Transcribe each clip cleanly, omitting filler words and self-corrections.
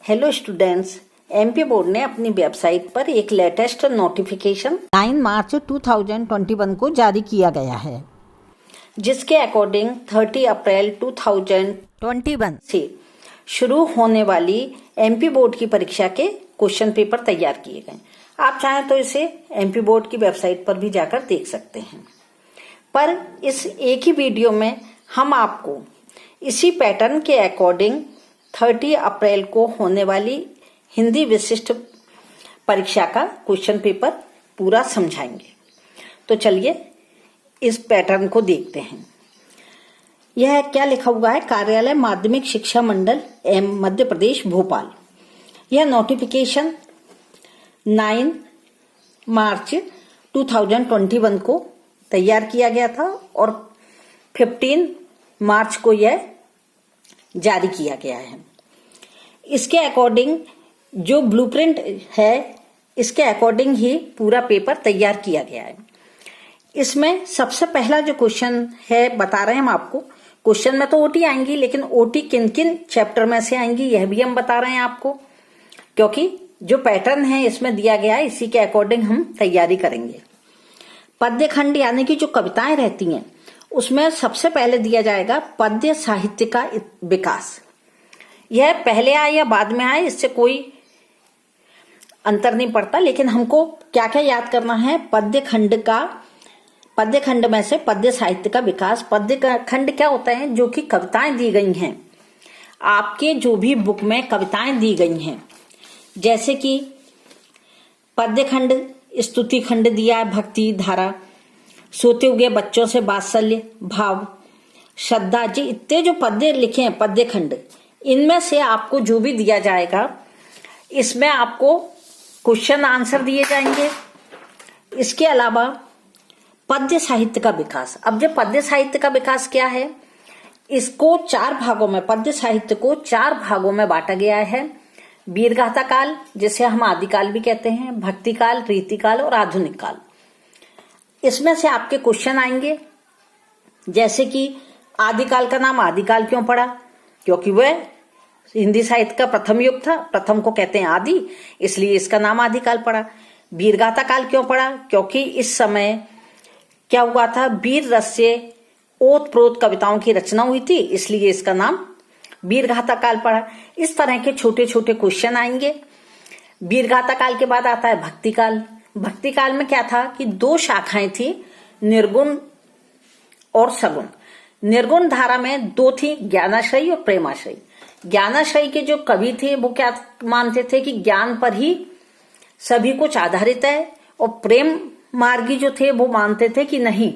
Hello students, MP board ने अपनी website पर एक लेटेस्ट नोटिफिकेशन 9 मार्च 2021 को जारी किया गया है, जिसके अकॉर्डिंग 30 अप्रैल 2021 से शुरू होने वाली एमपी बोर्ड की परीक्षा के क्वेश्चन पेपर तैयार किए गए। आप चाहें तो इसे एमपी बोर्ड की वेबसाइट पर भी जाकर देख सकते हैं, पर इस एक ही वीडियो में हम आपको इसी पैटर्न के अकॉर्डिंग 30 अप्रैल को होने वाली हिंदी विशिष्ट परीक्षा का क्वेश्चन पेपर पूरा समझाएंगे। तो चलिए इस पैटर्न को देखते हैं। यह क्या लिखा हुआ है? कार्यालय माध्यमिक शिक्षा मंडल एवं मध्य प्रदेश भोपाल। यह नोटिफिकेशन 9 मार्च 2021 को तैयार किया गया था और 15 मार्च को यह जारी किया गया है। इसके अकॉर्डिंग जो ब्लूप्रिंट है, इसके अकॉर्डिंग ही पूरा पेपर तैयार किया गया है। इसमें सबसे पहला जो क्वेश्चन है बता रहे हैं हम आपको। क्वेश्चन में तो ओटी आएंगी, लेकिन ओटी किन किन चैप्टर में से आएंगी यह भी हम बता रहे हैं आपको, क्योंकि जो पैटर्न है इसमें दिया गया है, इसी के अकॉर्डिंग हम तैयारी करेंगे। पद्य खंड यानी कि जो कविताएं रहती हैं उसमें सबसे पहले दिया जाएगा पद्य साहित्य का विकास। यह पहले आए या बाद में आए इससे कोई अंतर नहीं पड़ता, लेकिन हमको क्या क्या याद करना है? पद्य खंड में से पद्य साहित्य का विकास। पद्य खंड क्या होता है? जो कि कविताएं दी गई हैं, आपके जो भी बुक में कविताएं दी गई हैं, जैसे कि पद्य खंड, स्तुति खंड दिया है, भक्ति धारा, सोते हुए बच्चों से वात्सल्य भाव, श्रद्धा जी, इतने जो पद्य लिखे हैं पद्य खंड, इनमें से आपको जो भी दिया जाएगा इसमें आपको क्वेश्चन आंसर दिए जाएंगे। इसके अलावा पद्य साहित्य का विकास। अब जो पद्य साहित्य का विकास क्या है, इसको 4 भागों में, पद्य साहित्य को 4 भागों में बांटा गया है। वीरगाथा काल, जिसे हम आदिकाल भी कहते हैं, भक्ति काल, रीतिकाल और आधुनिक काल। इसमें से आपके क्वेश्चन आएंगे, जैसे कि आदिकाल का नाम आदिकाल क्यों पड़ा? क्योंकि वह हिंदी साहित्य का प्रथम युग था, प्रथम को कहते हैं आदि, इसलिए इसका नाम आदिकाल पड़ा। वीरगाथा काल क्यों पड़ा? क्योंकि इस समय क्या हुआ था, वीर रस से ओत प्रोत कविताओं की रचना हुई थी, इसलिए इसका नाम वीरगाथा काल पड़ा। इस तरह के छोटे छोटे क्वेश्चन आएंगे। वीरगाथा काल के बाद आता है भक्ति काल। भक्ति काल में क्या था कि 2 शाखाएं थी, निर्गुण और सगुण। निर्गुण धारा में 2 थी, ज्ञानाश्रयी और प्रेमाश्रयी। ज्ञानाश्रयी के जो कवि थे वो क्या मानते थे कि ज्ञान पर ही सभी कुछ आधारित है, और प्रेम मार्गी जो थे वो मानते थे कि नहीं,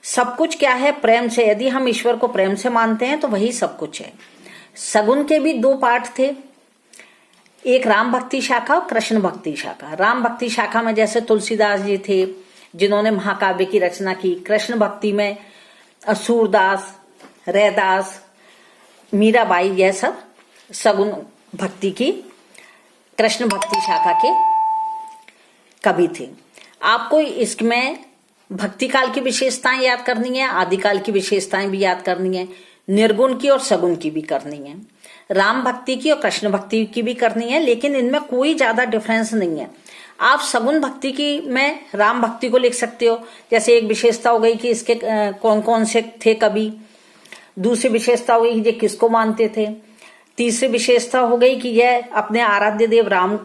सब कुछ क्या है प्रेम से, यदि हम ईश्वर को प्रेम से मानते हैं तो वही सब कुछ है। सगुन के भी 2 पार्ट थे, एक राम भक्ति शाखा और कृष्ण भक्ति शाखा। राम भक्ति शाखा में जैसे तुलसीदास जी थे जिन्होंने महाकाव्य की रचना की। कृष्ण भक्ति में सूरदास, रैदास, मीराबाई, यह सब सगुन भक्ति की, कृष्ण भक्ति शाखा के कवि थे। आपको इसमें भक्ति काल की विशेषताएं याद करनी है, आदिकाल की विशेषताएं भी याद करनी है, निर्गुण की और सगुन की भी करनी है, राम भक्ति की और कृष्ण भक्ति की भी करनी है, लेकिन इनमें कोई ज्यादा डिफरेंस नहीं है। आप सगुन भक्ति की में राम भक्ति को लिख सकते हो। जैसे एक विशेषता हो गई कि इसके कौन कौन से थे कवि, दूसरी विशेषता हो गई कि ये किसको मानते थे, तीसरी विशेषता हो गई कि यह अपने आराध्य देव राम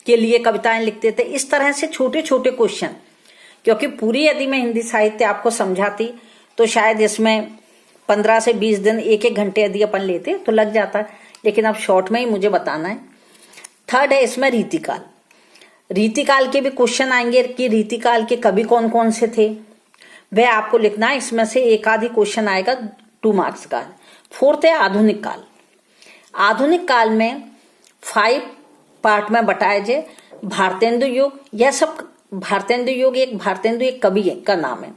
के लिए कविताएं लिखते थे। इस तरह से छोटे छोटे क्वेश्चन, क्योंकि पूरी यदि मैं हिंदी साहित्य आपको समझाती तो शायद इसमें 15 से 20 दिन, 1-1 घंटे यदि अपन लेते तो लग जाता, लेकिन अब शॉर्ट में ही मुझे बताना है। थर्ड है इसमें रीतिकाल। रीतिकाल के भी क्वेश्चन आएंगे कि रीतिकाल के कवि कौन कौन से थे, वह आपको लिखना है। इसमें से एक आधी क्वेश्चन आएगा 2 मार्क्स का। फोर्थ है आधुनिक काल। आधुनिक काल में 5 पार्ट में बटाए जाए। भारतेंदु युग, यह सब भारतेंदु युग, भारतेंदु एक कवि का नाम है।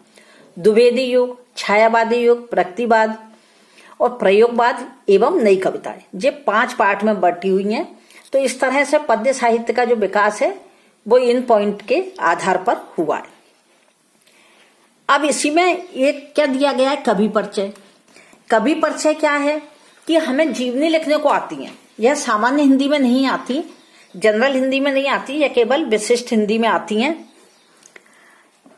द्विवेदी युग, छायावादी युग, प्रगतिवाद और प्रयोगवाद एवं नई कविताएं, ये 5 पार्ट में बटी हुई हैं। तो इस तरह से पद्य साहित्य का जो विकास है वो इन पॉइंट के आधार पर हुआ है। अब इसी में एक क्या दिया गया है, कवि परिचय। कवि परिचय क्या है कि हमें जीवनी लिखने को आती है, यह सामान्य हिंदी में नहीं आती, जनरल हिंदी में नहीं आती, यह केवल विशिष्ट हिंदी में आती हैं।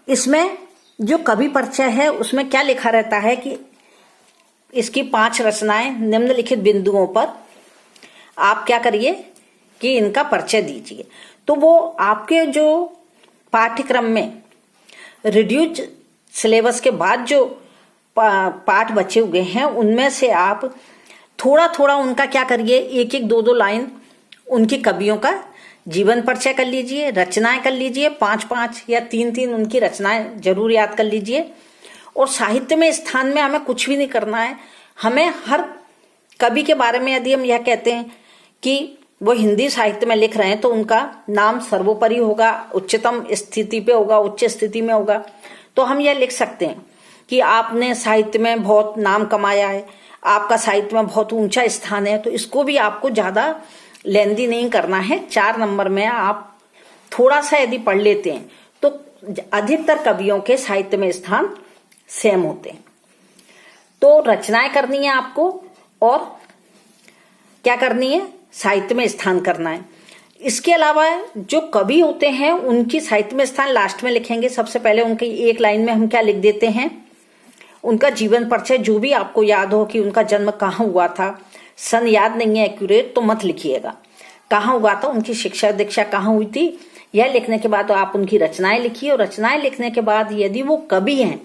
इसमें जो कवि परिचय है उसमें क्या लिखा रहता है कि इसकी 5 रचनाएं निम्नलिखित बिंदुओं पर आप क्या करिए कि इनका परिचय दीजिए। तो वो आपके जो पाठ्यक्रम में रिड्यूस सिलेबस के बाद जो पाठ बचे हुए हैं उनमें से आप थोड़ा थोड़ा उनका क्या करिए, 1-1, 2-2 लाइन उनकी कवियों का जीवन परिचय कर लीजिए, रचनाएं कर लीजिए, 5-5 या 3-3 उनकी रचनाएं जरूर याद कर लीजिए। और साहित्य में स्थान में हमें कुछ भी नहीं करना है। हमें हर कवि के बारे में यदि हम यह कहते हैं कि वो हिंदी साहित्य में लिख रहे हैं तो उनका नाम सर्वोपरि होगा, उच्चतम स्थिति पे होगा, उच्च स्थिति में होगा। तो हम यह लिख सकते हैं कि आपने साहित्य में बहुत नाम कमाया है, आपका साहित्य में बहुत ऊंचा स्थान है। तो इसको भी आपको ज्यादा लेंदी नहीं करना है। 4 नंबर में आप थोड़ा सा यदि पढ़ लेते हैं तो अधिकतर कवियों के साहित्य में स्थान सेम होते हैं। तो रचनाएं करनी है आपको और क्या करनी है, साहित्य में स्थान करना है। इसके अलावा जो कवि होते हैं उनकी साहित्य में स्थान लास्ट में लिखेंगे। सबसे पहले उनकी एक लाइन में हम क्या लिख देते हैं, उनका जीवन परिचय, जो भी आपको याद हो कि उनका जन्म कहाँ हुआ था, सन याद नहीं है एक्यूरेट तो मत लिखिएगा, कहाँ हुआ था, उनकी शिक्षा दीक्षा कहाँ हुई थी, यह लिखने के बाद तो आप उनकी रचनाएं लिखिए। और रचनाएं लिखने के बाद यदि वो कवि हैं,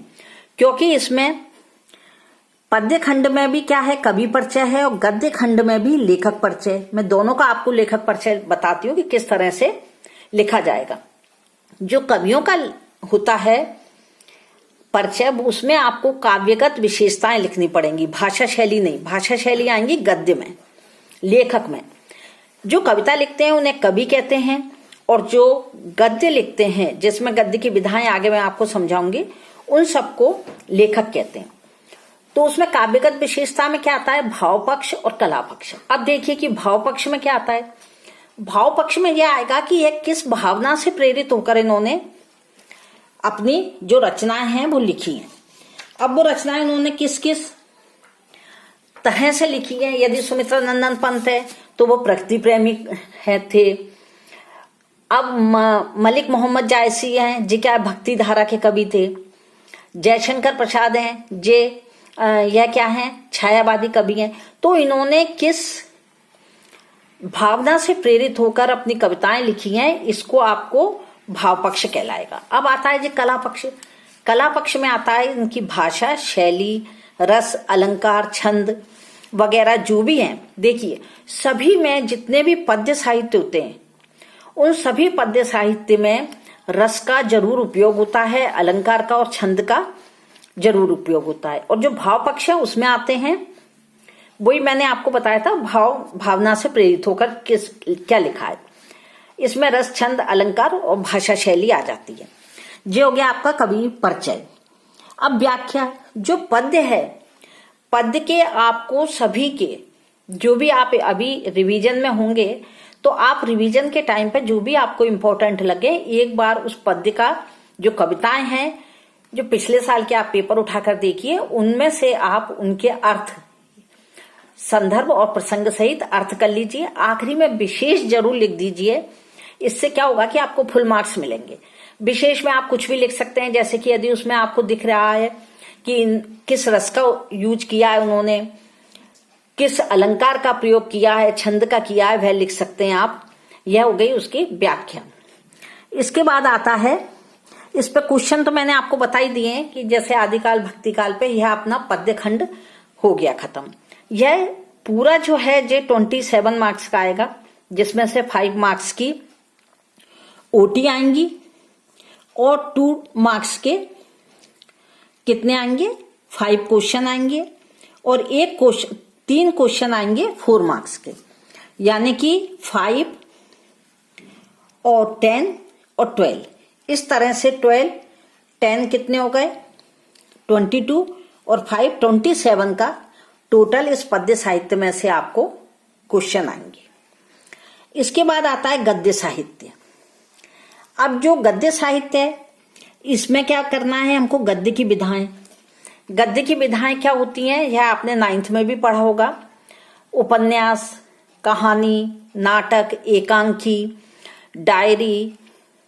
क्योंकि इसमें पद्य खंड में भी क्या है, कवि परिचय है और गद्य खंड में भी लेखक परिचय। मैं दोनों का आपको लेखक परिचय बताती हूँ कि किस तरह से लिखा जाएगा। जो कवियों का होता है परिचय, उसमें आपको काव्यगत विशेषताएं लिखनी पड़ेंगी, भाषा शैली नहीं। भाषा शैली आएंगी गद्य में, लेखक में। जो कविता लिखते हैं उन्हें कवि कहते हैं और जो गद्य लिखते हैं जिसमें गद्य की विधाएं आगे मैं आपको समझाऊंगी, उन सबको लेखक कहते हैं। तो उसमें काव्यगत विशेषता में क्या आता है, भाव पक्ष और कला पक्ष। अब देखिए कि भाव पक्ष में क्या आता है। भाव पक्ष में यह आएगा कि यह किस भावना से प्रेरित होकर इन्होंने अपनी जो रचनाएं हैं वो लिखी हैं। अब वो रचनाएं इन्होंने किस किस तरह से लिखी है। यदि सुमित्रा नंदन पंत है तो वो प्रकृति प्रेमी थे। अब मलिक मोहम्मद जायसी हैं, जी क्या भक्ति धारा के कवि थे। जयशंकर प्रसाद हैं, यह क्या है, छायावादी कवि हैं। तो इन्होंने किस भावना से प्रेरित होकर अपनी कविताएं लिखी हैं, इसको आपको भाव पक्ष कहलाएगा। अब आता है जी कला पक्ष। कला पक्ष में आता है इनकी भाषा शैली, रस, अलंकार, छंद वगैरह जो भी हैं। देखिए सभी में जितने भी पद्य साहित्य होते हैं उन सभी पद्य साहित्य में रस का जरूर उपयोग होता है, अलंकार का और छंद का जरूर उपयोग होता है। और जो भाव पक्ष है उसमें आते हैं, वही मैंने आपको बताया था, भावना से प्रेरित होकर क्या लिखा है। इसमें रस, छंद, अलंकार और भाषा शैली आ जाती है। ये हो गया आपका कवि परिचय। अब व्याख्या। जो पद्य है, पद्य के आपको सभी के जो भी आप अभी रिवीजन में होंगे तो आप रिवीजन के टाइम पे जो भी आपको इम्पोर्टेंट लगे एक बार उस पद्य का जो कविताएं हैं जो पिछले साल के आप पेपर उठाकर देखिए, उनमें से आप उनके अर्थ, संदर्भ और प्रसंग सहित अर्थ कर लीजिए। आखिरी में विशेष जरूर लिख दीजिए। इससे क्या होगा कि आपको फुल मार्क्स मिलेंगे। विशेष में आप कुछ भी लिख सकते हैं, जैसे कि यदि उसमें आपको दिख रहा है कि किस रस का यूज किया है उन्होंने, किस अलंकार का प्रयोग किया है, छंद का किया है, वह लिख सकते हैं आप। यह हो गई उसकी व्याख्या। इसके बाद आता है, इस पे क्वेश्चन तो मैंने आपको बता ही दिए हैं कि जैसे आदिकाल भक्तिकाल पे यह अपना पद्य खंड हो गया खत्म। यह पूरा जो है जे 27 मार्क्स का आएगा, जिसमें से 5 मार्क्स की ओटी आएंगी और 2 मार्क्स के कितने आएंगे, 5 क्वेश्चन आएंगे और 3 क्वेश्चन आएंगे 4 मार्क्स के, यानी कि 5 और 10 और 12। इस तरह से 12, 10 कितने हो गए 22 और 5 27 का टोटल इस पद्य साहित्य में से आपको क्वेश्चन आएंगे। इसके बाद आता है गद्य साहित्य। अब जो गद्य साहित्य है इसमें क्या करना है हमको, गद्य की विधाएं। गद्य की विधाएं क्या होती हैं, यह आपने 9th में भी पढ़ा होगा। उपन्यास, कहानी, नाटक, एकांकी, डायरी,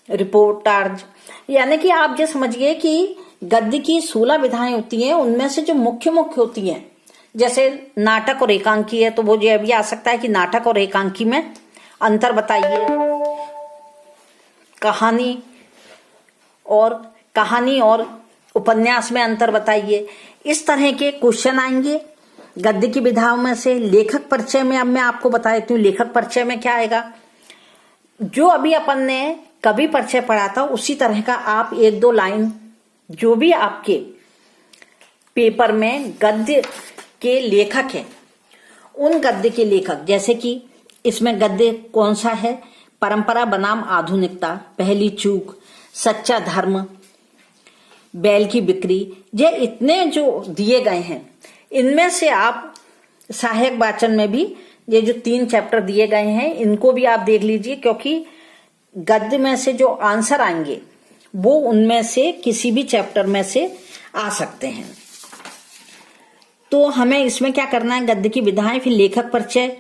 रिपोर्टाज। यानी कि आप ये समझिए कि गद्य की 16 विधाएं होती हैं, उनमें से जो मुख्य मुख्य होती हैं, जैसे नाटक और एकांकी है तो वो ये भी आ सकता है कि नाटक और एकांकी में अंतर बताइए। कहानी और उपन्यास में अंतर बताइए। इस तरह के क्वेश्चन आएंगे गद्य की विधाओं में से। लेखक परिचय में अब मैं आपको बता देती हूँ, लेखक परिचय में क्या आएगा। जो अभी अपन ने कवि परिचय पढ़ा था उसी तरह का आप 1-2 लाइन जो भी आपके पेपर में गद्य के लेखक हैं, उन गद्य के लेखक, जैसे कि इसमें गद्य कौन सा है, परंपरा बनाम आधुनिकता, पहली चूक, सच्चा धर्म, बैल की बिक्री, ये इतने जो दिए गए हैं, इनमें से आप सहायक वाचन में भी ये जो 3 चैप्टर दिए गए हैं इनको भी आप देख लीजिए, क्योंकि गद्य में से जो आंसर आएंगे वो उनमें से किसी भी चैप्टर में से आ सकते हैं। तो हमें इसमें क्या करना है, गद्य की विधाएं, फिर लेखक परिचय।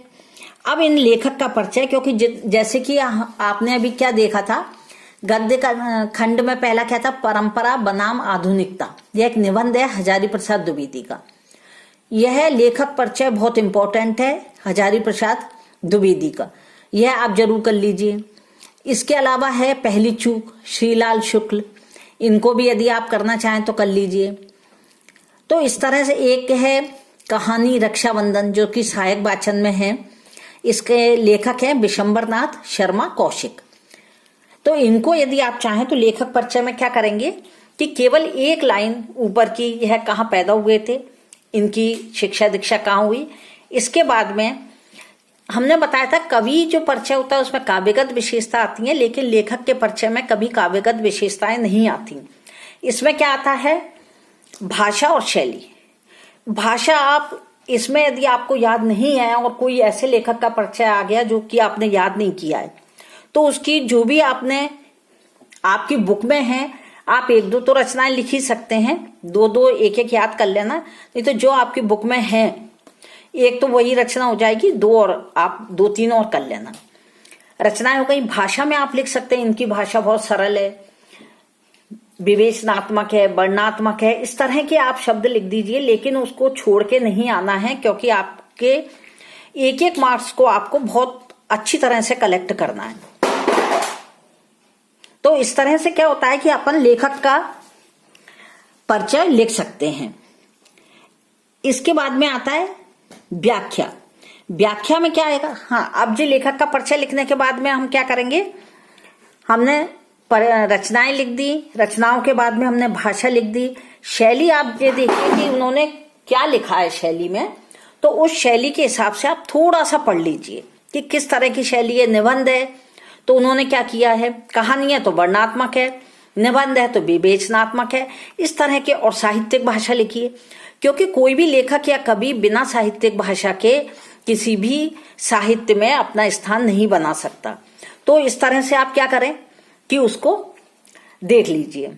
अब इन लेखक का परिचय, क्योंकि जैसे कि आपने अभी क्या देखा था, गद्य का खंड में पहला क्या था, परंपरा बनाम आधुनिकता। यह एक निबंध है हजारी प्रसाद द्विवेदी का। यह लेखक परिचय बहुत इंपॉर्टेंट है हजारी प्रसाद द्विवेदी का, यह आप जरूर कर लीजिए। इसके अलावा है पहली चूक, श्रीलाल शुक्ल, इनको भी यदि आप करना चाहें तो कर लीजिए। तो इस तरह से एक है कहानी रक्षाबंधन, जो कि सहायक वाचन में है। इसके लेखक हैं विशंबरनाथ शर्मा कौशिक। तो इनको यदि आप चाहें तो लेखक परिचय में क्या करेंगे कि केवल 1 लाइन ऊपर की, यह कहाँ पैदा हुए थे, इनकी शिक्षा दीक्षा कहाँ हुई। इसके बाद में हमने बताया था कवि जो परिचय होता है उसमें काव्यगत विशेषता आती है, लेकिन लेखक के परिचय में कभी काव्यगत विशेषताएं नहीं आती। इसमें क्या आता है, भाषा और शैली। भाषा आप इसमें यदि आपको याद नहीं है और कोई ऐसे लेखक का परिचय आ गया जो कि आपने याद नहीं किया है, तो उसकी जो भी आपने आपकी बुक में है, आप 1-2 तो रचनाएं लिख ही सकते हैं, 2-2 1-1 याद कर लेना। नहीं तो जो आपकी बुक में है एक तो वही रचना हो जाएगी, 2 और आप 2-3 और कर लेना। रचनाएं हो गई। भाषा में आप लिख सकते हैं, इनकी भाषा बहुत सरल है, विवेचनात्मक है, वर्णनात्मक है, इस तरह के आप शब्द लिख दीजिए, लेकिन उसको छोड़ के नहीं आना है, क्योंकि आपके 1-1 मार्क्स को आपको बहुत अच्छी तरह से कलेक्ट करना है। तो इस तरह से क्या होता है कि अपन लेखक का परिचय लिख सकते हैं। इसके बाद में आता है व्याख्या। व्याख्या में क्या आएगा, हाँ, अब जो लेखक का परिचय लिखने के बाद में हम क्या करेंगे, हमने रचनाएं लिख दी, रचनाओं के बाद में हमने भाषा लिख दी। शैली आप ये देखिए कि उन्होंने क्या लिखा है शैली में, तो उस शैली के हिसाब से आप थोड़ा सा पढ़ लीजिए कि किस तरह की शैली है। निबंध है तो उन्होंने क्या किया है, कहानी है तो वर्णनात्मक है, निबंध है तो विवेचनात्मक है, इस तरह के। और साहित्यिक भाषा लिखिए, क्योंकि कोई भी लेखक या कवि बिना साहित्यिक भाषा के किसी भी साहित्य में अपना स्थान नहीं बना सकता। तो इस तरह से आप क्या करें कि उसको देख लीजिए।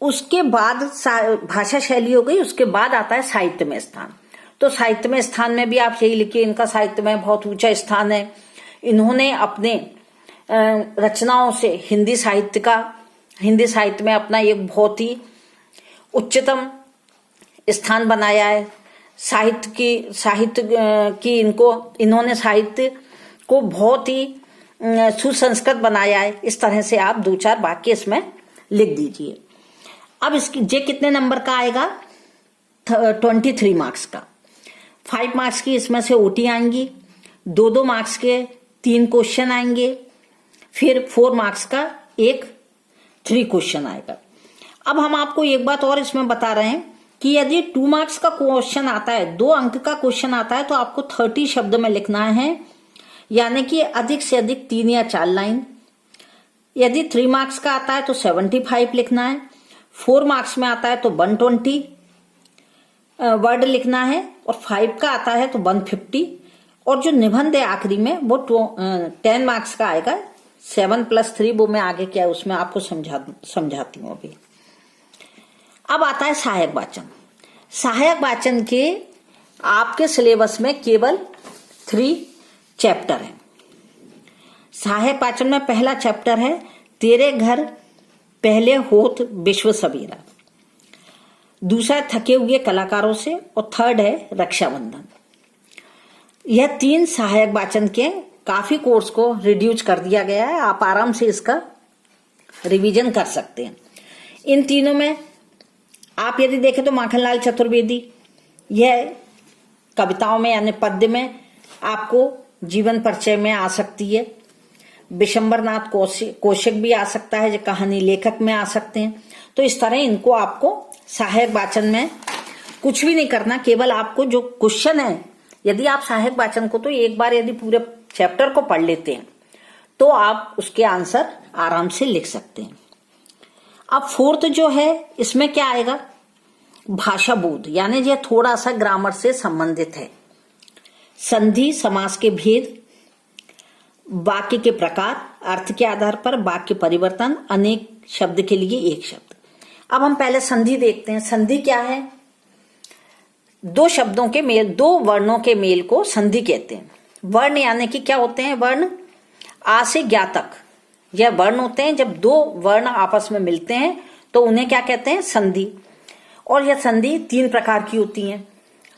उसके बाद भाषा शैली हो गई, उसके बाद आता है साहित्य में स्थान। तो साहित्य में स्थान में भी आप यही लिखिए, इनका साहित्य में बहुत ऊंचा स्थान है। इन्होंने अपने रचनाओं से हिंदी साहित्य में अपना एक बहुत ही उच्चतम स्थान बनाया है। इन्होंने साहित्य को बहुत ही सुसंस्कृत बनाया है। इस तरह से आप 2-4 वाक्य इसमें लिख दीजिए। अब इसकी जे कितने नंबर का आएगा, 23 मार्क्स का। 5 मार्क्स की इसमें से ओटी आएंगी, 2-2 मार्क्स के 3 क्वेश्चन आएंगे, फिर 4 मार्क्स का एक 3 क्वेश्चन आएगा। अब हम आपको एक बात और इसमें बता रहे हैं कि यदि 2 मार्क्स का क्वेश्चन आता है, 2 अंक का क्वेश्चन आता है, तो आपको 30 शब्द में लिखना है, यानी कि अधिक से अधिक 3 या 4 लाइन। यदि 3 मार्क्स का आता है तो 75 लिखना है, 4 मार्क्स में आता है तो 120 वर्ड लिखना है, और 5 का आता है तो 150, और जो निबंध है आखिरी में वो 10 मार्क्स का आएगा। 7+3 वो मैं आगे क्या है उसमें आपको समझाती हूँ अभी। अब आता है सहायक वाचन। सहायक वाचन के आपके सिलेबस में केवल 3 चैप्टर हैं। सहायक वाचन में पहला चैप्टर है तेरे घर पहले होत विश्व सवेरा, दूसरा थके हुए कलाकारों से, और थर्ड है रक्षाबंधन। यह 3 सहायक वाचन के काफी कोर्स को रिड्यूस कर दिया गया है, आप आराम से इसका रिवीजन कर सकते हैं। इन तीनों में आप यदि देखें तो माखनलाल चतुर्वेदी, यह कविताओं में यानी पद्य में आपको जीवन परिचय में आ सकती है। विशंबरनाथ कौशिक भी आ सकता है, जो कहानी लेखक में आ सकते हैं। तो इस तरह इनको आपको सहायक वाचन में कुछ भी नहीं करना, केवल आपको जो क्वेश्चन है, यदि आप सहायक वाचन को तो एक बार यदि पूरे चैप्टर को पढ़ लेते हैं तो आप उसके आंसर आराम से लिख सकते हैं। अब 4th जो है इसमें क्या आएगा, भाषा बोध, यानी यह थोड़ा सा ग्रामर से संबंधित है। संधि, समास के भेद, वाक्य के प्रकार, अर्थ के आधार पर वाक्य परिवर्तन, अनेक शब्द के लिए एक शब्द। अब हम पहले संधि देखते हैं। संधि क्या है, 2 शब्दों के मेल, 2 वर्णों के मेल को संधि कहते हैं। वर्ण यानी कि क्या होते हैं, वर्ण आ से ज्ञा तक यह वर्ण होते हैं। जब 2 वर्ण आपस में मिलते हैं तो उन्हें क्या कहते हैं, संधि। और यह संधि 3 प्रकार की होती हैं,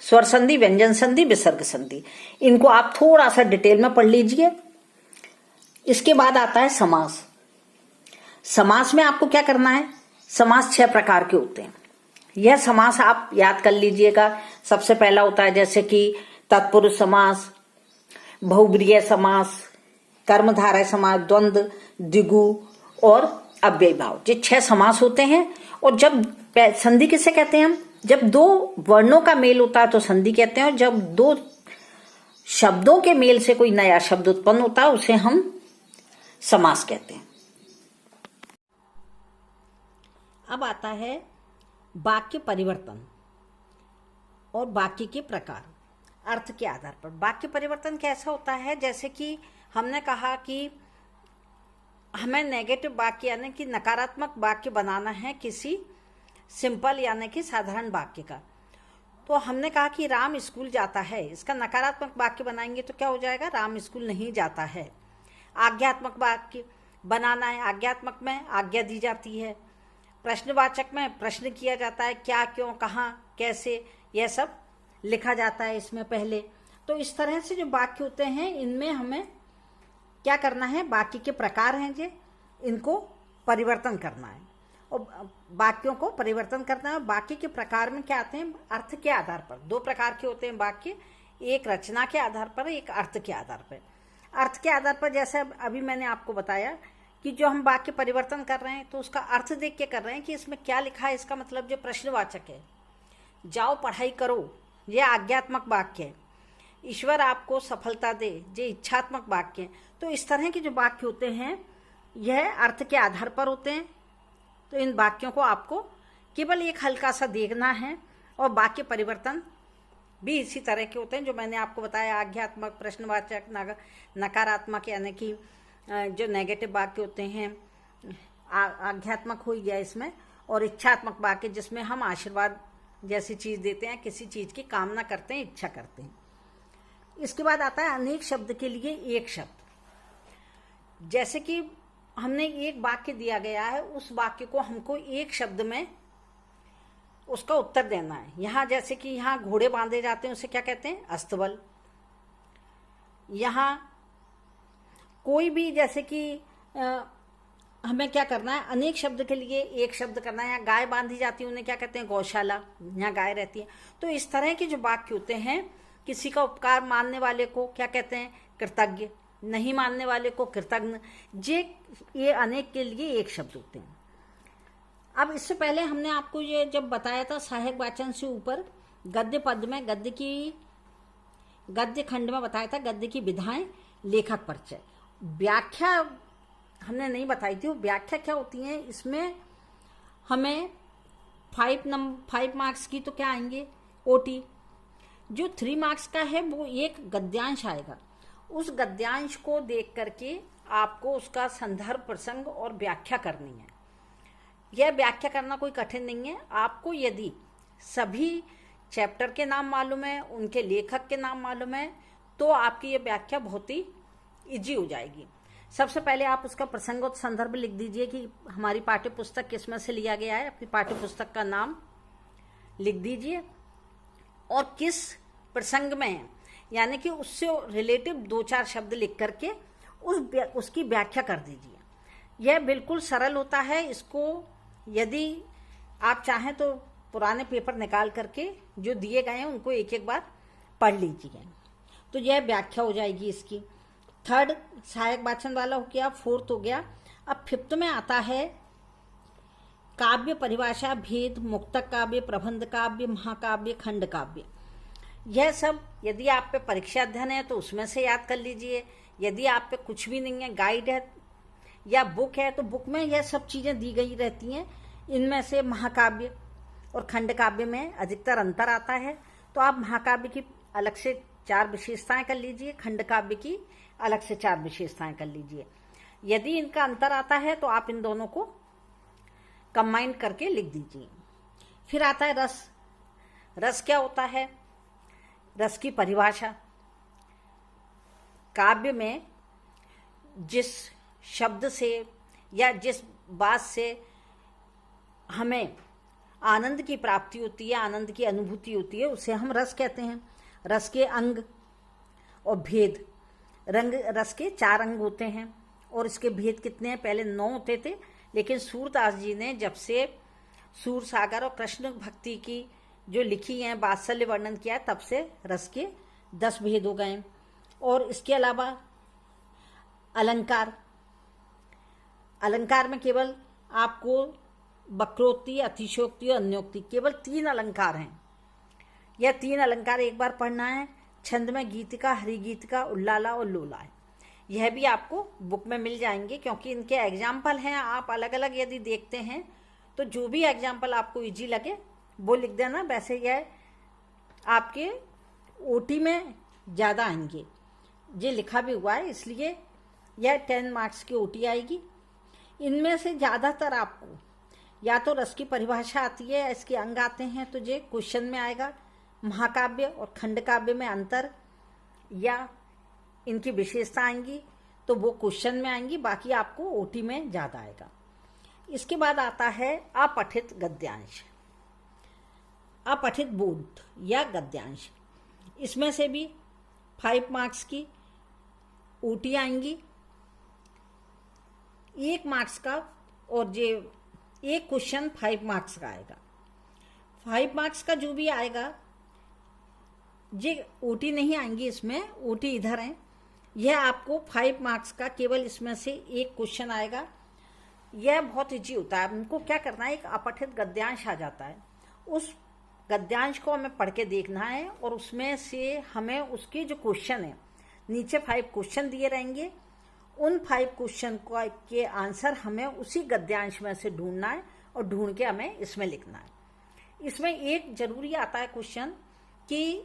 स्वर संधि, व्यंजन संधि, विसर्ग संधि। इनको आप थोड़ा सा डिटेल में पढ़ लीजिए। इसके बाद आता है समास। समास में आपको क्या करना है, समास 6 प्रकार के होते हैं। यह समास आप याद कर लीजिएगा। सबसे पहला होता है जैसे कि तत्पुरुष समास, बहुब्रीहि समास, कर्मधारय समास, द्वंद्व, द्विगु और अव्ययी भाव। ये 6 समास होते हैं। और जब संधि किसे कहते हैं हम, जब 2 वर्णों का मेल होता है तो संधि कहते हैं, और जब 2 शब्दों के मेल से कोई नया शब्द उत्पन्न होता है उसे हम समास कहते हैं। अब आता है वाक्य परिवर्तन और वाक्य के प्रकार, अर्थ के आधार पर। वाक्य परिवर्तन कैसा होता है, जैसे कि हमने कहा कि हमें नेगेटिव वाक्य यानी कि नकारात्मक वाक्य बनाना है किसी सिंपल यानी कि साधारण वाक्य का। तो हमने कहा कि राम स्कूल जाता है, इसका नकारात्मक वाक्य बनाएंगे तो क्या हो जाएगा, राम स्कूल नहीं जाता है। आज्ञात्मक वाक्य बनाना है, आज्ञात्मक में आज्ञा दी जाती है, प्रश्नवाचक में प्रश्न किया जाता है, क्या, क्यों, कहाँ, कैसे, यह सब लिखा जाता है इसमें पहले। तो इस तरह से जो वाक्य होते हैं इनमें हमें क्या करना है, वाक्य के प्रकार हैं जे, इनको परिवर्तन करना है और वाक्यों को परिवर्तन करना है। वाक्य के प्रकार में क्या आते हैं, अर्थ के आधार पर। 2 प्रकार के होते हैं वाक्य, एक रचना के आधार पर, एक अर्थ के आधार पर। अर्थ के आधार पर जैसे अभी मैंने आपको बताया कि जो हम वाक्य परिवर्तन कर रहे हैं तो उसका अर्थ देख के कर रहे हैं कि इसमें क्या लिखा है। इसका मतलब जो प्रश्नवाचक है, जाओ पढ़ाई करो, यह आज्ञात्मक वाक्य है। ईश्वर आपको सफलता दे, ये इच्छात्मक वाक्य है। तो इस तरह के जो वाक्य होते हैं यह अर्थ के आधार पर होते हैं। तो इन वाक्यों को आपको केवल एक हल्का सा देखना है। और वाक्य परिवर्तन भी इसी तरह के होते हैं जो मैंने आपको बताया, आज्ञात्मक, प्रश्नवाचक, नकारात्मक यानी कि जो नेगेटिव वाक्य होते हैं, आज्ञात्मक हो गया इसमें, और इच्छात्मक वाक्य जिसमें हम आशीर्वाद जैसी चीज देते हैं, किसी चीज की कामना करते हैं, इच्छा करते हैं। इसके बाद आता है अनेक शब्द के लिए एक शब्द। जैसे कि हमने एक वाक्य दिया गया है, उस वाक्य को हमको एक शब्द में उसका उत्तर देना है। यहाँ जैसे कि यहाँ घोड़े बांधे जाते हैं, उसे क्या कहते हैं, अस्तबल। यहाँ कोई भी जैसे कि हमें क्या करना है, अनेक शब्द के लिए एक शब्द करना है। यहाँ गाय बांधी जाती है, उन्हें क्या कहते हैं, गौशाला, यहाँ गाय रहती है। तो इस तरह के जो वाक्य होते हैं, किसी का उपकार मानने वाले को क्या कहते हैं, कृतज्ञ, नहीं मानने वाले को कृतज्ञ। ये अनेक के लिए एक शब्द होते हैं। अब इससे पहले हमने आपको ये जब बताया था सहायक वाचन से ऊपर गद्य पद में, गद्य खंड में बताया था गद्य की विधाएं, लेखक परिचय। व्याख्या हमने नहीं बताई थी। वो व्याख्या क्या होती है, इसमें हमें 5 मार्क्स की तो क्या आएंगे, ओटी। जो 3 मार्क्स का है वो एक गद्यांश आएगा। उस गद्यांश को देख करके आपको उसका संदर्भ, प्रसंग और व्याख्या करनी है। यह व्याख्या करना कोई कठिन नहीं है। आपको यदि सभी चैप्टर के नाम मालूम है, उनके लेखक के नाम मालूम है, तो आपकी ये व्याख्या बहुत ही इजी हो जाएगी। सबसे पहले आप उसका प्रसंग और संदर्भ लिख दीजिए कि हमारी पाठ्य पुस्तक किसमें से लिया गया है। अपनी पाठ्य पुस्तक का नाम लिख दीजिए और किस प्रसंग में है, यानी कि उससे रिलेटिव 2-4 शब्द लिख करके उसकी व्याख्या कर दीजिए। यह बिल्कुल सरल होता है। इसको यदि आप चाहें तो पुराने पेपर निकाल करके जो दिए गए हैं उनको एक एक बार पढ़ लीजिए, तो यह व्याख्या हो जाएगी इसकी। 3rd सहायक वाचन वाला हो गया, 4th हो गया। अब 5th में आता है काव्य परिभाषा, भेद, मुक्तक काव्य, प्रबंध काव्य, महाकाव्य, खंड काव्य। यह सब यदि आप पे परीक्षा अध्ययन है तो उसमें से याद कर लीजिए। यदि आप पे कुछ भी नहीं है, गाइड है या बुक है, तो बुक में यह सब चीजें दी गई रहती हैं। इनमें से महाकाव्य और खंड काव्य में अधिकतर अंतर आता है, तो आप महाकाव्य की अलग से 4 विशेषताएं कर लीजिए, खंड काव्य की अलग से 4 विशेषताएं कर लीजिए। यदि इनका अंतर आता है तो आप इन दोनों को कंबाइन करके लिख दीजिए। फिर आता है रस। रस क्या होता है? रस की परिभाषा। काव्य में जिस शब्द से या जिस बात से हमें आनंद की प्राप्ति होती है, आनंद की अनुभूति होती है, उसे हम रस कहते हैं। रस के अंग और भेद। रस के 4 अंग होते हैं और इसके भेद कितने हैं? पहले 9 होते थे, लेकिन सूरदास जी ने जब से सूर सागर और कृष्ण भक्ति की जो लिखी है, वात्सल्य वर्णन किया है, तब से रस के 10 भेद हो गए। और इसके अलावा अलंकार। अलंकार में केवल आपको वक्रोक्ति, अतिशयोक्ति और अन्योक्ति, केवल 3 अलंकार हैं। यह 3 अलंकार एक बार पढ़ना है। छंद में गीतिका, हरिगीतिका, उल्लाला और लोला है। यह भी आपको बुक में मिल जाएंगे, क्योंकि इनके एग्जाम्पल हैं। आप अलग अलग यदि देखते हैं तो जो भी एग्जाम्पल आपको इजी लगे वो लिख देना। वैसे यह आपके ओटी में ज़्यादा आएंगे, ये लिखा भी हुआ है, इसलिए यह 10 मार्क्स की ओटी आएगी। इनमें से ज़्यादातर आपको या तो रस की परिभाषा आती है, इसके अंग आते हैं, तो ये क्वेश्चन में आएगा। महाकाव्य और खंड काव्य में अंतर या इनकी विशेषता आएंगी तो वो क्वेश्चन में आएंगी, बाकी आपको ओटी में ज़्यादा आएगा। इसके बाद आता है अपठित गद्यांश, अपठित बोध या गद्यांश। इसमें से भी 5 मार्क्स की ओटी आएंगी, 1 मार्क्स का, और ये एक क्वेश्चन 5 मार्क्स का आएगा। 5 मार्क्स का जो भी आएगा, ये ओटी नहीं आएंगी, इसमें ओटी इधर है। यह आपको 5 मार्क्स का केवल इसमें से एक क्वेश्चन आएगा। यह बहुत इजी होता है। हमको क्या करना है, एक अपठित गद्यांश आ जाता है, उस गद्यांश को हमें पढ़ के देखना है और उसमें से हमें उसके जो क्वेश्चन है, नीचे 5 क्वेश्चन दिए रहेंगे, उन 5 क्वेश्चन के आंसर हमें उसी गद्यांश में से ढूंढना है और ढूंढ के हमें इसमें लिखना है। इसमें एक जरूरी आता है क्वेश्चन कि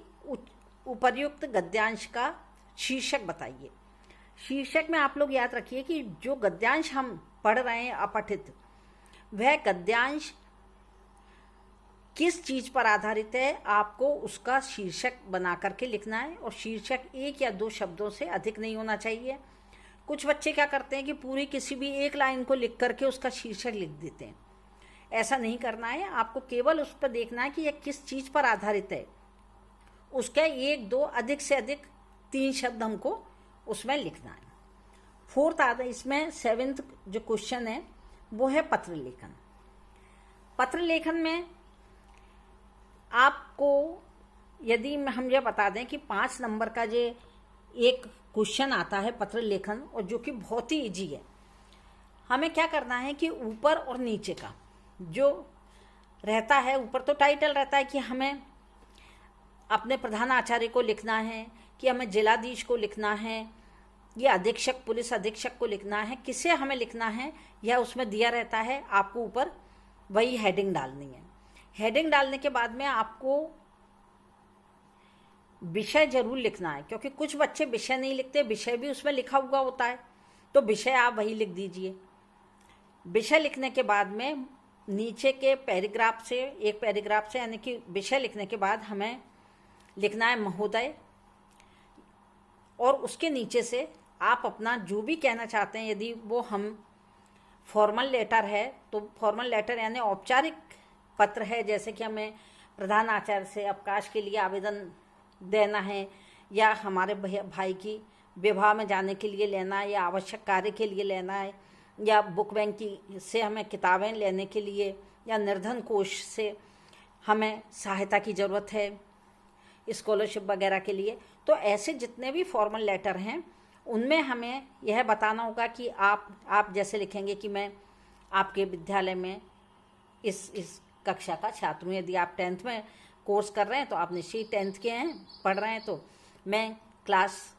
उपर्युक्त गद्यांश का शीर्षक बताइए। शीर्षक में आप लोग याद रखिए कि जो गद्यांश हम पढ़ रहे हैं अपठित, वह गद्यांश किस चीज पर आधारित है, आपको उसका शीर्षक बना करके लिखना है। और शीर्षक 1 या 2 शब्दों से अधिक नहीं होना चाहिए। कुछ बच्चे क्या करते हैं कि पूरी किसी भी एक लाइन को लिख करके उसका शीर्षक लिख देते हैं। ऐसा नहीं करना है। आपको केवल उस पर देखना है कि यह किस चीज पर आधारित है, उसके 1, 2, अधिक से अधिक 3 शब्द हमको उसमें लिखना है। 4th आता है इसमें 7th जो क्वेश्चन है वो है पत्र लेखन। पत्र लेखन में आपको यदि हम ये बता दें कि 5 नंबर का जो एक क्वेश्चन आता है पत्र लेखन, और जो कि बहुत ही इजी है। हमें क्या करना है कि ऊपर और नीचे का जो रहता है, ऊपर तो टाइटल रहता है कि हमें अपने प्रधान आचार्य को लिखना है, कि हमें जिलाधीश को लिखना है, या अधीक्षक, पुलिस अधीक्षक को लिखना है, किसे हमें लिखना है, यह उसमें दिया रहता है। आपको ऊपर वही हेडिंग डालनी है। हेडिंग डालने के बाद में आपको विषय जरूर लिखना है, क्योंकि कुछ बच्चे विषय नहीं लिखते, विषय भी उसमें लिखा हुआ होता है, तो विषय आप वही लिख दीजिए। विषय लिखने के बाद में नीचे के पैराग्राफ से, एक पैराग्राफ से, यानी कि विषय लिखने के बाद हमें लिखना है महोदय, और उसके नीचे से आप अपना जो भी कहना चाहते हैं, यदि वो हम फॉर्मल लेटर है तो फॉर्मल लेटर यानी औपचारिक पत्र है, जैसे कि हमें प्रधान आचार्य से अवकाश के लिए आवेदन देना है, या हमारे भाई की विवाह में जाने के लिए लेना है, या आवश्यक कार्य के लिए लेना है, या बुक बैंक की से हमें किताबें लेने के लिए, या निर्धन कोष से हमें सहायता की ज़रूरत है स्कॉलरशिप वगैरह के लिए, तो ऐसे जितने भी फॉर्मल लेटर हैं उनमें हमें यह बताना होगा कि आप जैसे लिखेंगे कि मैं आपके विद्यालय में इस कक्षा का छात्र हूँ। यदि आप 10th में कोर्स कर रहे हैं तो आप निश्चित 10th के हैं, पढ़ रहे हैं, तो मैं क्लास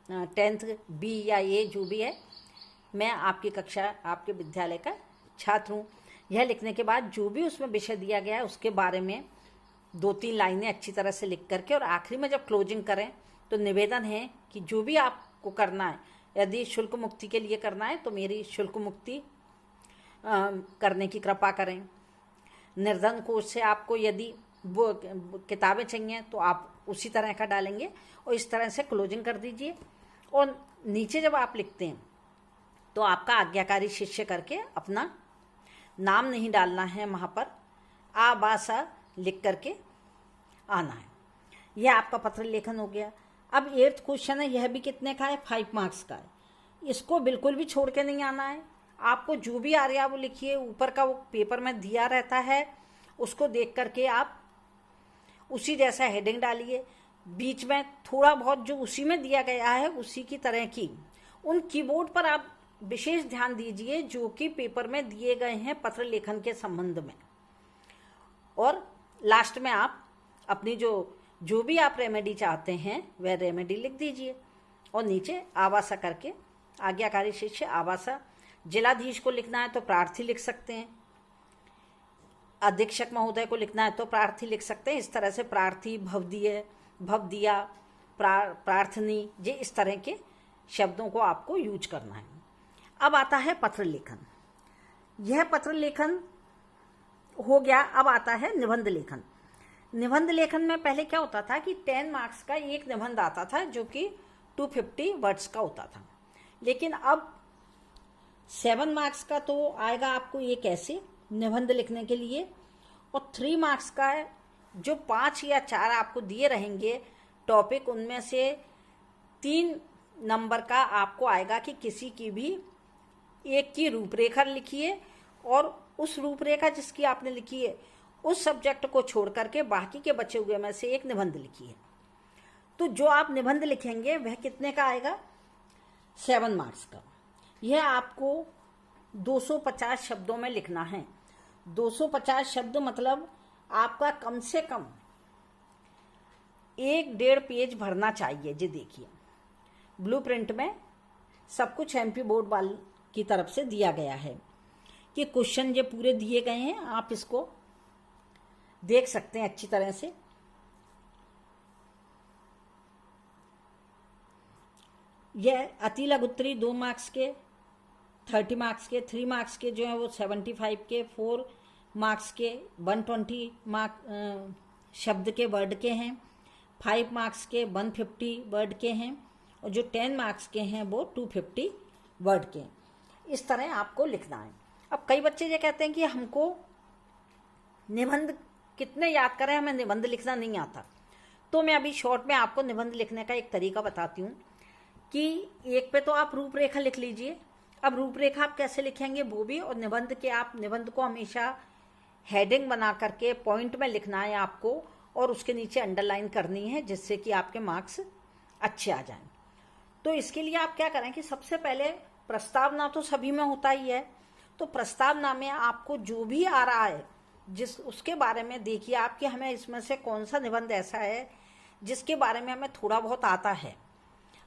10th B या A जो भी है, मैं आपकी कक्षा आपके विद्यालय का छात्र हूँ। यह लिखने के बाद जो भी उसमें विषय दिया गया है उसके बारे में 2-3 लाइनें अच्छी तरह से लिख करके, और आखिरी में जब क्लोजिंग करें तो निवेदन है कि जो भी आपको करना है, यदि शुल्क मुक्ति के लिए करना है तो मेरी शुल्क मुक्ति करने की कृपा करें। निर्धन कोष से आपको यदि वो किताबें चाहिए तो आप उसी तरह का डालेंगे, और इस तरह से क्लोजिंग कर दीजिए। और नीचे जब आप लिखते हैं तो आपका आज्ञाकारी शिष्य करके अपना नाम नहीं डालना है, वहाँ पर आ बा सा लिख करके आना है। यह आपका पत्र लेखन हो गया। अब 8th क्वेश्चन है, यह भी कितने का है? 5 मार्क्स का है। इसको बिल्कुल भी छोड़ के नहीं आना है। आपको जो भी आ रहा है वो लिखिए, ऊपर का वो पेपर में दिया रहता है उसको देख करके आप उसी जैसा हेडिंग डालिए। बीच में थोड़ा बहुत जो उसी में दिया गया है उसी की तरह की उन कीबोर्ड पर आप विशेष ध्यान दीजिए जो कि पेपर में दिए गए हैं पत्र लेखन के संबंध में। और लास्ट में आप अपनी जो भी आप रेमेडी चाहते हैं वह रेमेडी लिख दीजिए, और नीचे आवासा करके आज्ञाकारी शिष्य आवासा। जिलाधीश को लिखना है तो प्रार्थी लिख सकते हैं, अधीक्षक महोदय को लिखना है तो प्रार्थी लिख सकते हैं। इस तरह से प्रार्थी, भवदिया, प्रार्थनी, ये इस तरह के शब्दों को आपको यूज करना है। अब आता है पत्र लेखन। यह पत्र लेखन हो गया। अब आता है निबंध लेखन। निबंध लेखन में पहले क्या होता था कि 10 मार्क्स का एक निबंध आता था जो कि 250 वर्ड्स का होता था, लेकिन अब 7 मार्क्स का तो आएगा आपको एक ऐसे निबंध लिखने के लिए, और 3 मार्क्स का है जो 5 या 4 आपको दिए रहेंगे टॉपिक, उनमें से 3 नंबर का आपको आएगा कि किसी की भी एक की रूपरेखा लिखिए, और उस रूपरेखा जिसकी आपने लिखी है उस सब्जेक्ट को छोड़ करके बाकी के बचे हुए में से एक निबंध लिखिए। तो जो आप निबंध लिखेंगे वह कितने का आएगा? 7 मार्क्स का। यह आपको 250 शब्दों में लिखना है। 250 शब्द मतलब आपका कम से कम 1-1.5 पेज भरना चाहिए। जी देखिए, ब्लूप्रिंट में सब कुछ MP बोर्ड वाले की तरफ से दिया गया है कि क्वेश्चन ये पूरे दिए गए हैं, आप इसको देख सकते हैं अच्छी तरह से। यह अति लघु उत्तरी 2 मार्क्स के, 30 मार्क्स के, 3 मार्क्स के जो है वो 75 के, 4 मार्क्स के 120 शब्द के वर्ड के हैं, 5 मार्क्स के 150 वर्ड के हैं, और जो 10 मार्क्स के हैं वो 250 वर्ड के। इस तरह आपको लिखना है। अब कई बच्चे ये कहते हैं कि हमको निबंध कितने याद करें, हमें निबंध लिखना नहीं आता। तो मैं अभी शॉर्ट में आपको निबंध लिखने का एक तरीका बताती हूँ कि एक पे तो आप रूपरेखा लिख लीजिए। अब रूपरेखा आप कैसे लिखेंगे वो भी, और निबंध के आप निबंध को हमेशा हेडिंग बना करके पॉइंट में लिखना है आपको, और उसके नीचे अंडरलाइन करनी है जिससे कि आपके मार्क्स अच्छे आ जाएं। तो इसके लिए आप क्या करें कि सबसे पहले प्रस्तावना तो सभी में होता ही है, तो प्रस्तावना में आपको जो भी आ रहा है उसके बारे में देखिए आप कि हमें इसमें से कौन सा निबंध ऐसा है जिसके बारे में हमें थोड़ा बहुत आता है,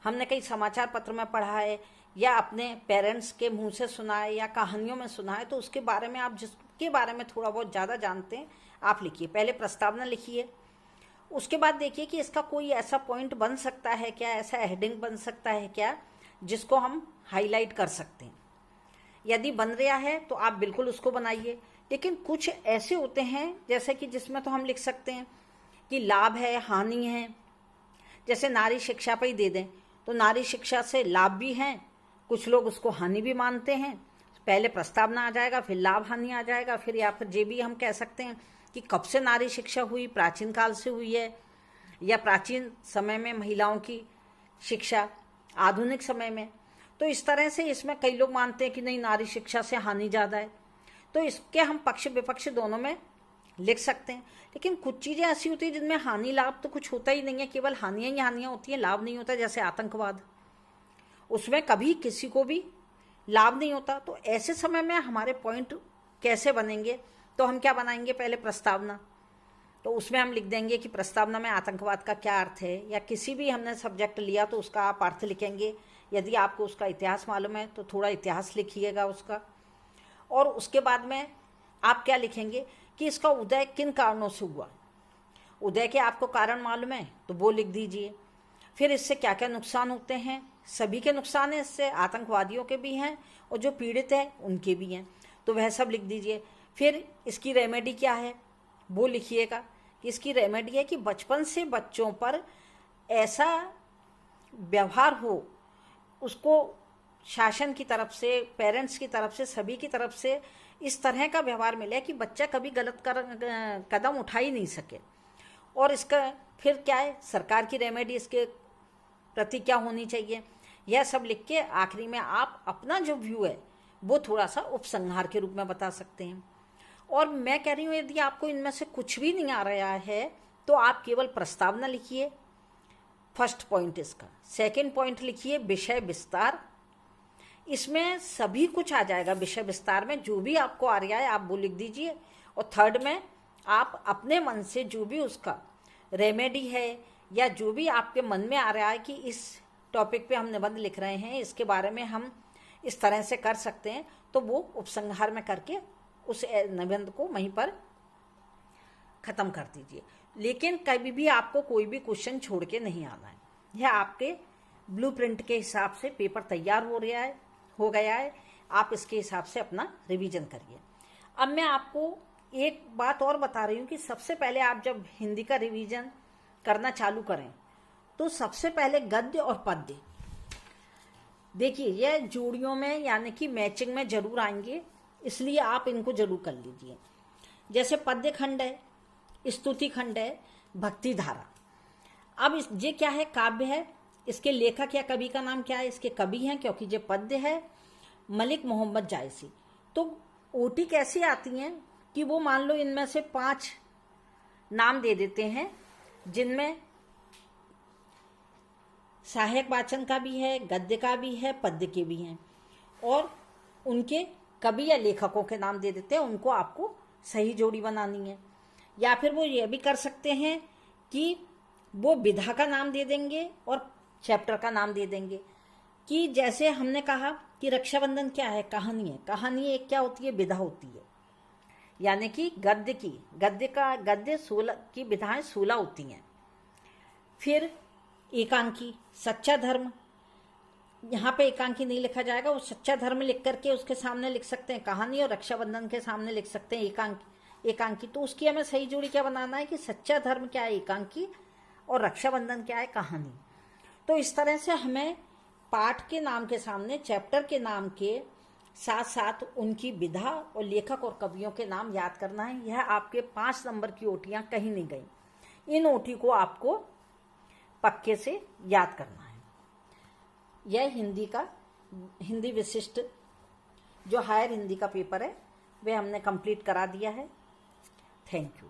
हमने कहीं समाचार पत्र में पढ़ा है या अपने पेरेंट्स के मुंह से सुना है या कहानियों में सुना है, तो उसके बारे में आप जिसके बारे में थोड़ा बहुत ज़्यादा जानते हैं आप लिखिए। पहले प्रस्तावना लिखिए, उसके बाद देखिए कि इसका कोई ऐसा पॉइंट बन सकता है क्या, ऐसा हेडिंग बन सकता है क्या जिसको हम हाईलाइट कर सकते हैं। यदि बन रहा है तो आप बिल्कुल उसको बनाइए। लेकिन कुछ ऐसे होते हैं जैसे कि जिसमें तो हम लिख सकते हैं कि लाभ है, हानि है, जैसे नारी शिक्षा पर ही दे दें, तो नारी शिक्षा से लाभ भी हैं, कुछ लोग उसको हानि भी मानते हैं। पहले प्रस्तावना आ जाएगा, फिर लाभ हानि आ जाएगा, फिर या फिर ये भी हम कह सकते हैं कि कब से नारी शिक्षा हुई, प्राचीन काल से हुई है या प्राचीन समय में महिलाओं की शिक्षा आधुनिक समय में। तो इस तरह से इसमें कई लोग मानते हैं कि नहीं, नारी शिक्षा से हानि ज़्यादा है। तो इसके हम पक्ष विपक्ष दोनों में लिख सकते हैं। लेकिन कुछ चीज़ें ऐसी होती हैं जिनमें हानि लाभ तो कुछ होता ही नहीं है, केवल हानियाँ ही हानियाँ होती हैं, लाभ नहीं होता। जैसे आतंकवाद, उसमें कभी किसी को भी लाभ नहीं होता। तो ऐसे समय में हमारे पॉइंट कैसे बनेंगे, तो हम क्या बनाएंगे, पहले प्रस्तावना। तो उसमें हम लिख देंगे कि प्रस्तावना में आतंकवाद का क्या अर्थ है, या किसी भी हमने सब्जेक्ट लिया तो उसका आप अर्थ लिखेंगे। यदि आपको उसका इतिहास मालूम है तो थोड़ा इतिहास लिखिएगा उसका। और उसके बाद में आप क्या लिखेंगे कि इसका उदय किन कारणों से हुआ। उदय के आपको कारण मालूम है तो वो लिख दीजिए। फिर इससे क्या क्या नुकसान होते हैं, सभी के नुकसान हैं इससे, आतंकवादियों के भी हैं और जो पीड़ित है उनके भी हैं, तो वह सब लिख दीजिए। फिर इसकी रेमेडी क्या है वो लिखिएगा कि इसकी रेमेडी है कि बचपन से बच्चों पर ऐसा व्यवहार हो, उसको शासन की तरफ से, पेरेंट्स की तरफ से, सभी की तरफ से इस तरह का व्यवहार मिले कि बच्चा कभी गलत कदम उठा ही नहीं सके। और इसका फिर क्या है, सरकार की रेमेडी इसके प्रति क्या होनी चाहिए, यह सब लिख के आखिरी में आप अपना जो व्यू है वो थोड़ा सा उपसंहार के रूप में बता सकते हैं। और मैं कह रही हूँ यदि आपको इनमें से कुछ भी नहीं आ रहा है तो आप केवल प्रस्तावना लिखिए, फर्स्ट पॉइंट इसका। सेकंड पॉइंट लिखिए विषय विस्तार, इसमें सभी कुछ आ जाएगा। विषय विस्तार में जो भी आपको आ रहा है आप वो लिख दीजिए। और थर्ड में आप अपने मन से जो भी उसका रेमेडी है या जो भी आपके मन में आ रहा है कि इस टॉपिक पे हम निबंध लिख रहे हैं, इसके बारे में हम इस तरह से कर सकते हैं, तो वो उपसंहार में करके उस निबंध को वहीं पर ख़त्म कर दीजिए। लेकिन कभी भी आपको कोई भी क्वेश्चन छोड़ के नहीं आना है। यह आपके ब्लूप्रिंट के हिसाब से पेपर तैयार हो गया है। आप इसके हिसाब से अपना रिवीजन करिए। अब मैं आपको एक बात और बता रही हूँ कि सबसे पहले आप जब हिंदी का रिवीजन करना चालू करें तो सबसे पहले गद्य और पद्य देखिए, यह जोड़ियों में यानी कि मैचिंग में जरूर आएंगे, इसलिए आप इनको जरूर कर लीजिए। जैसे पद्य खंड है, स्तुति खंड है, भक्ति धारा। अब ये क्या है, काव्य है। इसके लेखक या कवि का नाम क्या है, इसके कवि हैं, क्योंकि ये पद्य है, मलिक मोहम्मद जायसी। तो ओटी कैसी आती हैं कि वो मान लो इनमें से 5 नाम दे देते हैं, जिनमें सहायक वाचन का भी है, गद्य का भी है, पद्य के भी हैं, और उनके कवि या लेखकों के नाम दे देते हैं। उनको आपको सही जोड़ी बनानी है। या फिर वो ये भी कर सकते हैं कि वो विधा का नाम दे देंगे और चैप्टर का नाम दे देंगे। कि जैसे हमने कहा कि रक्षाबंधन क्या है, कहानी है। कहानी एक क्या होती है, विधा होती है, यानी कि गद्य 16 की विधाएं 16 होती हैं। फिर एकांकी, सच्चा धर्म, यहाँ पे एकांकी नहीं लिखा जाएगा, वो सच्चा धर्म लिख करके उसके सामने लिख सकते हैं कहानी, और रक्षाबंधन के सामने लिख सकते हैं एकांकी। तो उसकी हमें सही जोड़ी क्या बनाना है कि सच्चा धर्म क्या है, एकांकी, और रक्षाबंधन क्या है, कहानी। तो इस तरह से हमें पाठ के नाम के सामने चैप्टर के नाम के साथ साथ उनकी विधा और लेखक और कवियों के नाम याद करना है। यह आपके 5 नंबर की ओटियां कहीं नहीं गई। इन ओटी को आपको पक्के से याद करना है। यह हिंदी विशिष्ट जो हायर हिंदी का पेपर है वह हमने कंप्लीट करा दिया है। Thank you.